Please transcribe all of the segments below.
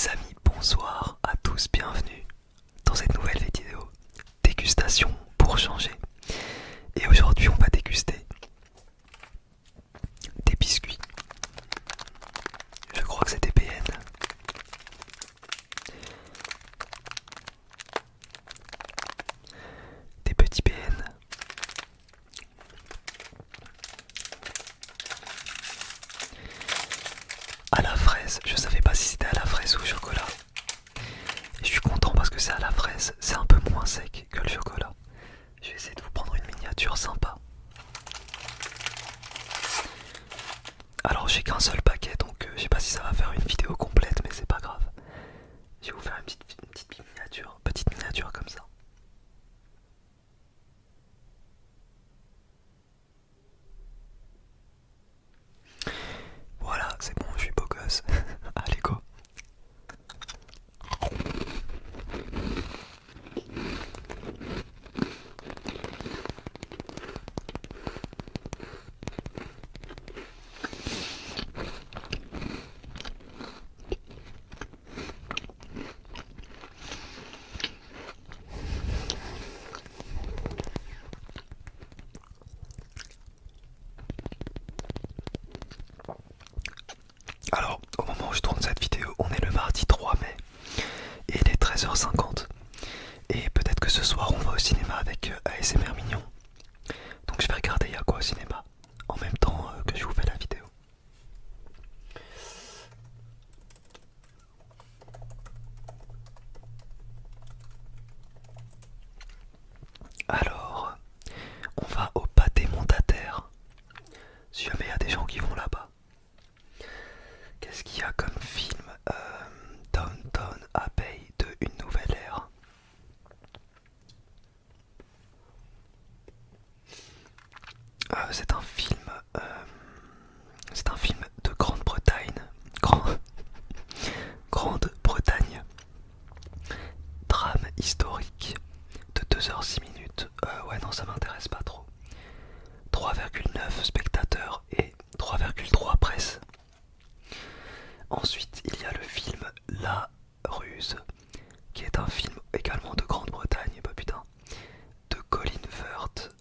Les amis, bonsoir à tous, bienvenue dans cette nouvelle vidéo dégustation pour changer. Et aujourd'hui on va déguster des biscuits. Je crois que c'est des PN. Des petits PN. À la fraise, je savais pas si c'était à la fraise ou au chocolat. Et je suis content parce que c'est à la fraise, c'est un peu moins sec que le chocolat. Je vais essayer de vous prendre une miniature sympa. Alors j'ai qu'un seul paquet donc je sais pas si ça va faire une vidéo complète mais c'est pas grave. Je vais vous faire une petite miniature comme ça. Voilà, c'est bon, je suis beau gosse. Allez go. Alors, au moment où je tourne cette vidéo, on est le mardi 3 mai et il est 13h50. Et peut-être que ce soir on va au cinéma avec ASMR Mignon. Donc je vais regarder il y a quoi au cinéma en même temps que je vous fais la vidéo. Alors, on va au Pâté Montataire. Si jamais il y a des gens qui vont là-bas. Qu'est-ce qu'il y a comme film Downton Abbey de Une Nouvelle Ère. C'est un film. C'est un film de Grande-Bretagne. Grande-Bretagne. Drame historique de 2h06. Ouais non ça m'intéresse pas trop. 3,9 spectateurs et 3,3 presse. Ensuite il y a le film La Ruse, qui est un film également de Grande-Bretagne, bah putain, de Colin Firth,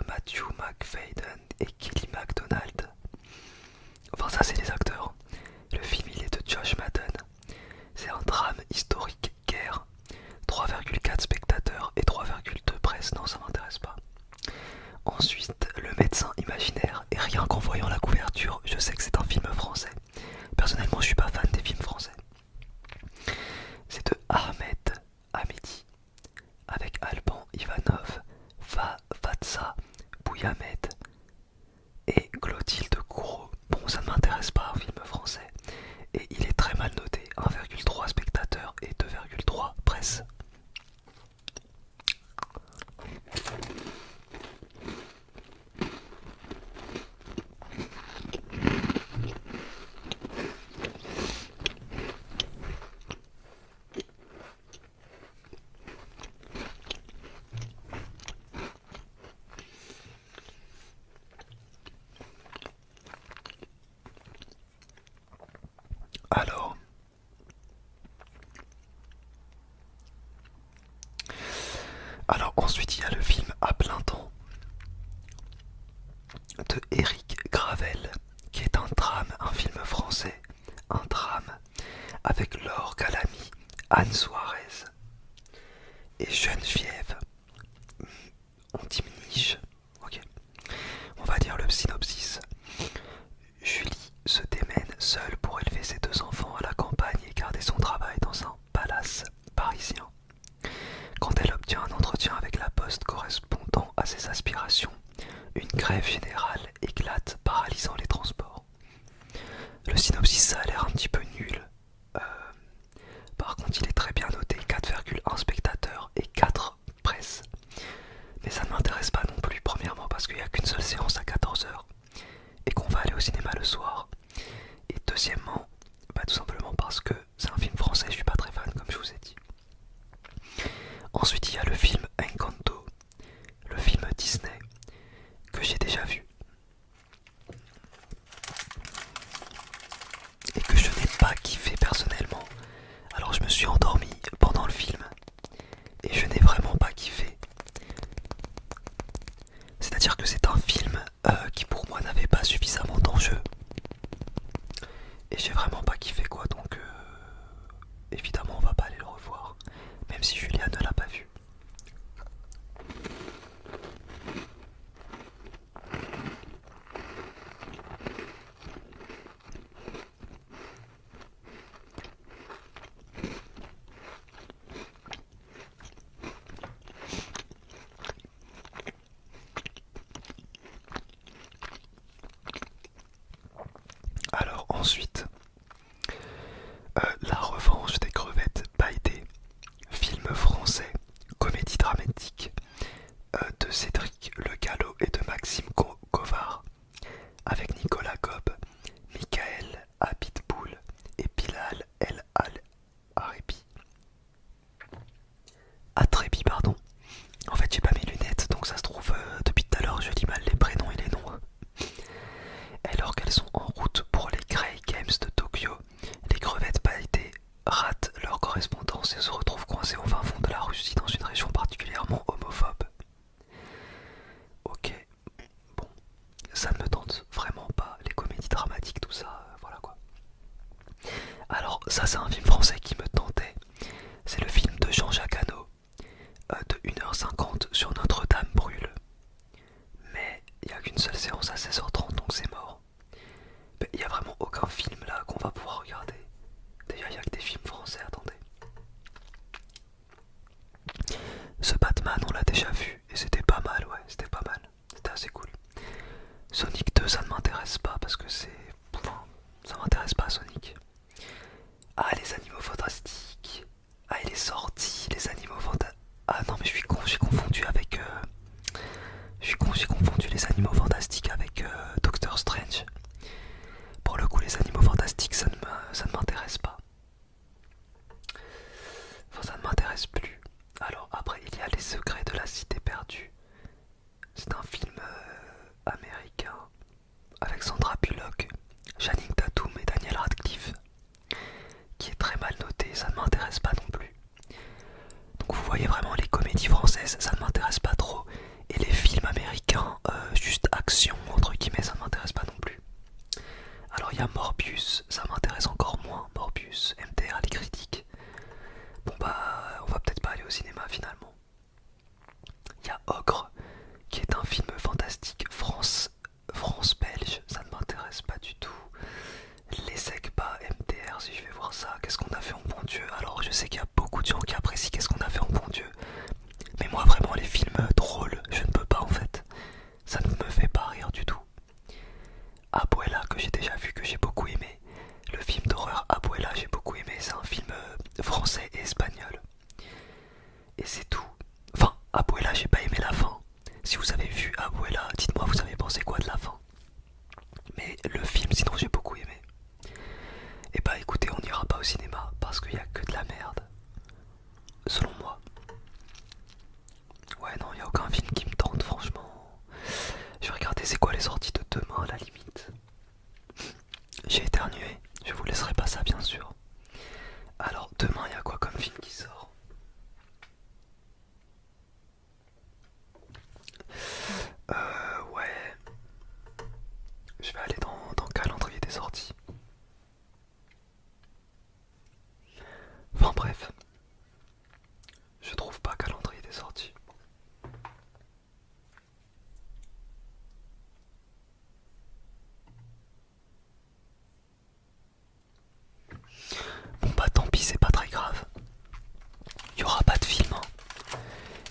Matthew McFadden et Kelly MacDonald. Enfin ça c'est les acteurs. Le film il est de Josh Madden. C'est un drame historique guerre. 3,4 spectateurs et 3,2 presse. Non ça m'intéresse pas. Ensuite Le Médecin Imaginaire. Et rien qu'en voyant la couverture, je sais que c'est un film français. Personnellement je suis pas fan des films français. C'est de Ahmed Hamidi avec Alban Ivanov, Vatsa Bouyamed et Clotilde Courreau. Bon ça ne m'intéresse pas un film français. Et il est très mal noté, 1,3 spectateurs et 2,3 presse. Alors ensuite il y a le film À plein temps de Éric Gravel, qui est un drame, un film français, un drame avec Laure Calamy, Anne Suarez et Geneviève. On dit Niche, ok. On va dire le synopsis. Julie se démène seule pour élever ses deux enfants à la campagne et garder son travail dans un palace parisien. Quand elle obtient un entretien avec la poste correspondant à ses aspirations, une grève générale éclate, paralysant les transports. Le synopsis ça a l'air un petit peu nul. Par contre il est très bien noté, 4,1 spectateurs et 4 presse. Mais ça ne m'intéresse pas non plus, premièrement parce qu'il n'y a qu'une seule séance à 14h et qu'on va aller au cinéma le soir. Et deuxièmement, tout simplement parce que c'est un film français, je suis pas très fan comme je vous ai dit. Ensuite il y a le film Encanto, le film Disney que j'ai déjà vu et que je n'ai pas kiffé personnellement. vraiment pas kiffé quoi, donc évidemment on va pas aller le revoir, même si Julia ne l'a pas vu. Alors ensuite, La Revanche des crevettes pailletées, film français, comédie dramatique de Cédric Le Gallo et de Maxime Covard, avec Nicolas Gob, Michael Abitboul et Bilal El Arebi. Atrebi, pardon. En fait, j'ai pas mes lunettes, donc ça se trouve, depuis tout à l'heure, je lis mal les prénoms et les noms. Alors qu'elles sont en route pour les Grey Games de Tokyo, les crevettes pailletées ratent leur correspondance et se retrouvent coincées au fin fond de la Russie dans une région particulièrement homophobe. Ok, bon, ça ne me tente vraiment pas, les comédies dramatiques, tout ça, voilà quoi. Alors ça c'est un film français qui me tentait, c'est le film de Jean-Jacques Hano, de 1h50 sur Notre-Dame brûle. Mais il n'y a qu'une seule séance à 16h30 donc c'est mort. Il n'y a vraiment aucun film là qu'on va pouvoir regarder. Déjà il n'y a que des films français, attendez. Ce Batman on l'a déjà vu et c'était pas mal, ouais, c'était pas mal. C'était assez cool. Sonic 2 ça ne m'intéresse pas parce que c'est... Enfin, ça m'intéresse pas Sonic. Ah les animaux fantastiques. Ah il est sorti, les animaux fantastiques. Ah non mais je suis con, j'ai confondu avec... Je suis con, j'ai confondu les animaux fantastiques avec Doctor Strange. Pour le coup les animaux fantastiques ça ne m'intéresse pas. Enfin ça ne m'intéresse plus. Alors après il y a Les Secrets de la Cité Perdue. C'est un film américain avec Sandra Bullock, Channing Tatum et Daniel Radcliffe, qui est très mal noté, ça ne m'intéresse pas non plus. Donc vous voyez vraiment les comédies françaises, ça ne m'intéresse pas trop, et les films américains, juste action entre guillemets, ça ne m'intéresse pas non plus. Alors il y a Morbius, ça m'intéresse encore moins, Morbius, MDR, les critiques. Bon bah on va peut-être pas aller au cinéma finalement. Il y a Ogre, qui est un film fantastique France-Belge, ça ne m'intéresse pas du tout. Les Segba, MDR, si je vais voir ça, qu'est-ce qu'on a fait en bon Dieu? Alors je sais qu'il y a beaucoup de gens qui apprécient qu'est-ce qu'on a fait en bon Dieu. Mais moi vraiment les films drôles, je ne peux pas en fait. Ça ne me fait pas rire du tout. Abuela que j'ai déjà vu, que j'ai beaucoup aimé. Le film d'horreur Abuela j'ai beaucoup aimé, c'est un film français et espagnol. Et c'est tout. Enfin, Abuela j'ai pas aimé la fin. Si vous avez vu Abuela, dites-moi vous avez pensé quoi de la fin. Mais le film sinon j'ai beaucoup aimé. Et bah écoutez, on n'ira pas au cinéma parce qu'il y a que de la merde. Selon moi. Ouais non, il n'y a aucun film qui me tente franchement. Je vais regarder c'est quoi les sorties de demain à la limite. J'ai éternué, je vous laisserai pas ça bien sûr. Alors demain il y a quoi comme film qui sort? Ouais. Je vais aller dans le calendrier des sorties. Enfin bref. Je trouve pas calendrier des sorties. Bon bah tant pis, c'est pas très grave. Il y aura pas de film. Hein.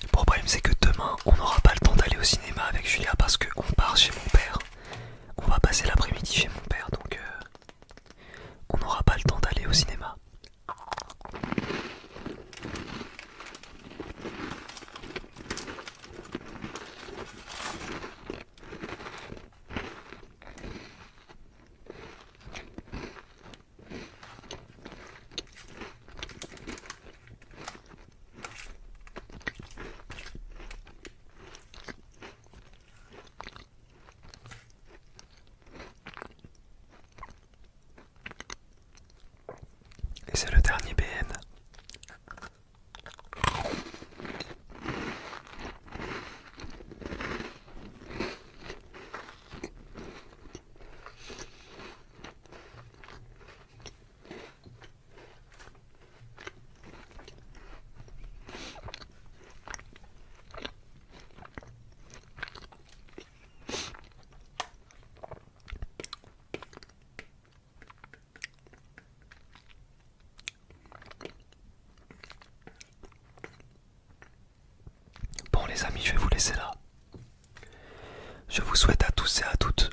Le problème c'est que demain on n'aura pas le temps d'aller au cinéma avec Julia parce qu'on part chez mon père. On va passer l'après-midi chez mon père donc on n'aura pas le temps d'aller au cinéma. Et c'est le dernier BN. les amis, je vais vous laisser là. Je vous souhaite à tous et à toutes